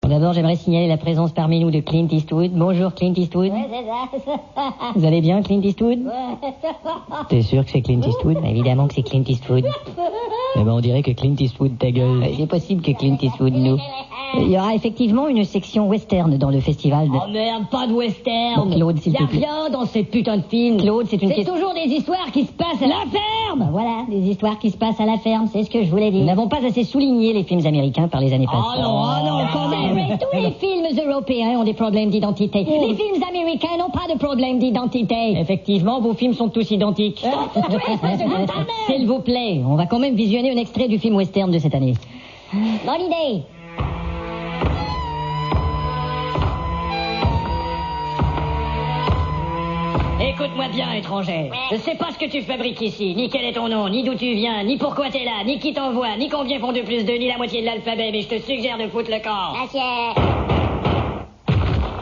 D'abord, j'aimerais signaler la présence parmi nous de Clint Eastwood. Bonjour Clint Eastwood. Ouais, c'est ça. Vous allez bien Clint Eastwood? Ouais. T'es sûr que c'est Clint Eastwood? Évidemment que c'est Clint Eastwood. Eh ben, on dirait que Clint Eastwood ta gueule. C'est possible que Clint Eastwood nous. Il y aura effectivement une section western dans le festival de... Oh merde, pas de western. Bon, Claude, s'il te plaît. Y a rien dans ces putains de films. Claude, c'est une C'est question... toujours des histoires qui se passent à la ferme. Voilà, des histoires qui se passent à la ferme, c'est ce que je voulais dire. Nous n'avons pas assez souligné les films américains par les années passées. Oh non, quand même. Mais tous les films européens ont des problèmes d'identité. Les films américains n'ont pas de problème d'identité. Effectivement, vos films sont tous identiques. S'il vous plaît, on va quand même visionner un extrait du film western de cette année. Bonne idée. Écoute-moi bien, étranger. Je sais pas ce que tu fabriques ici, ni quel est ton nom, ni d'où tu viens, ni pourquoi t'es là, ni qui t'envoie, ni combien font 2 plus 2, ni la moitié de l'alphabet, mais je te suggère de foutre le camp.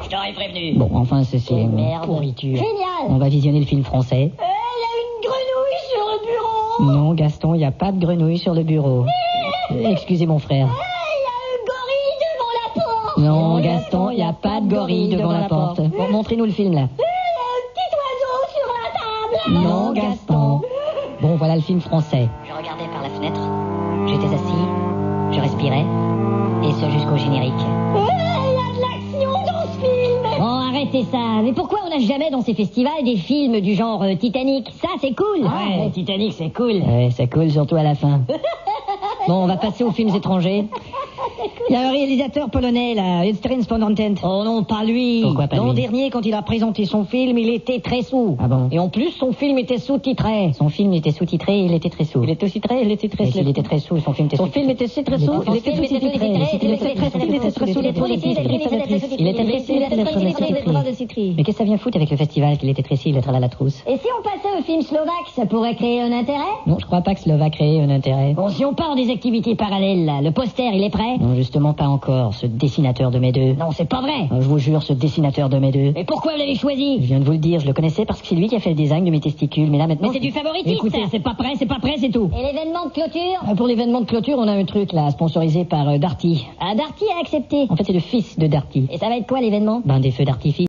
Je t'aurais prévenu. Bon, enfin, c'est merde. pourriture. Génial. On va visionner le film français. Il y a une grenouille sur le bureau. Non, Gaston, il n'y a pas de grenouille sur le bureau. Excusez mon frère. Il y a un gorille devant la porte. Non, Gaston, il n'y a pas de gorille devant la porte. Bon, montrez-nous le film, là. Non, Gaston. Bon, voilà le film français. Je regardais par la fenêtre. J'étais assis. Je respirais. Et ce jusqu'au générique. Il y a de l'action dans ce film. Oh, arrêtez ça. Mais pourquoi on n'a jamais dans ces festivals des films du genre Titanic? Ça, c'est cool. Ouais, Titanic, c'est cool. Ouais, c'est cool, surtout à la fin. Bon, on va passer aux films étrangers. Il y a un réalisateur polonais, là, Edstrand Spondantent. Oh non, pas lui. Pourquoi pas L'an lui? dernier, quand il a présenté son film, il était très sous. Ah bon? Et en plus, son film était sous-titré. Son film était sous-titré et il était très sous. Il était sous-titré, il était très sous. Il était très sous, son film était Son sous-titré. film était très sous, il était sous-titré. Il était très sous, il était très sous, il était très sous. Il était très sous. Mais qu'est-ce que ça vient foutre avec le festival qu'il était très sous, il était à la trousse? Et si on passait au film slovaque, ça pourrait créer un intérêt? Non, je crois pas que cela va créer un intérêt. Bon, si on part des activités parallèles, là, le poster, il est prêt? Non, justement pas encore, ce dessinateur de mes deux. Non, c'est pas vrai. Je vous jure, ce dessinateur de mes deux. Mais pourquoi vous l'avez choisi? Je viens de vous le dire, je le connaissais parce que c'est lui qui a fait le design de mes testicules. Mais là maintenant... Mais c'est du favoritisme. Écoutez, c'est pas prêt, c'est tout. Et l'événement de clôture? Pour l'événement de clôture, on a un truc là, sponsorisé par Darty. Ah, Darty a accepté. En fait, c'est le fils de Darty. Et ça va être quoi l'événement? Des feux d'artifice.